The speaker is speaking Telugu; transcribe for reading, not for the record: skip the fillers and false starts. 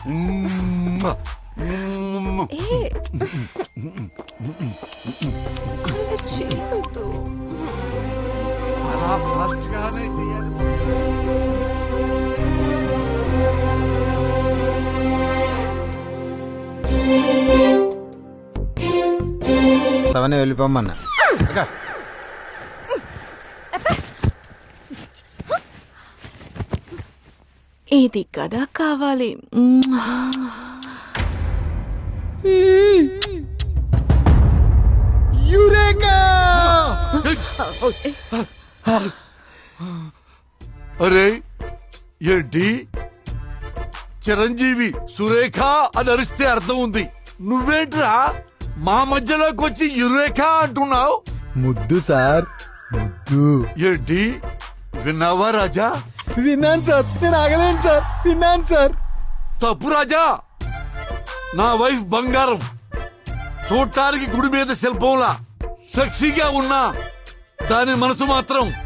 ఏ అలా చేయొద్దు. అలా ఫాస్ట్ గానే చేయాలి. తవనే వెళ్ళిపోమ్మన్నా. ఇది కదా కావాలి. యురేకా! అరే ఏంటి చిరంజీవి సురేఖ అని అరిస్తే అర్థం ఉంది. నువ్వేంట్రా మా మధ్యలోకి వచ్చి యురేఖ అంటున్నావు? ముద్దు సార్, ముద్దు. ఏంటి విన్నావా రాజా? విన్నాను సార్, నేను ఆగలేను సార్, విన్నాను సార్. తప్పు రాజా, నా వైఫ్ బంగారం. చూడటానికి గుడి మీద శిల్పంలా సెక్సీగా ఉన్నా దాని మనసు మాత్రం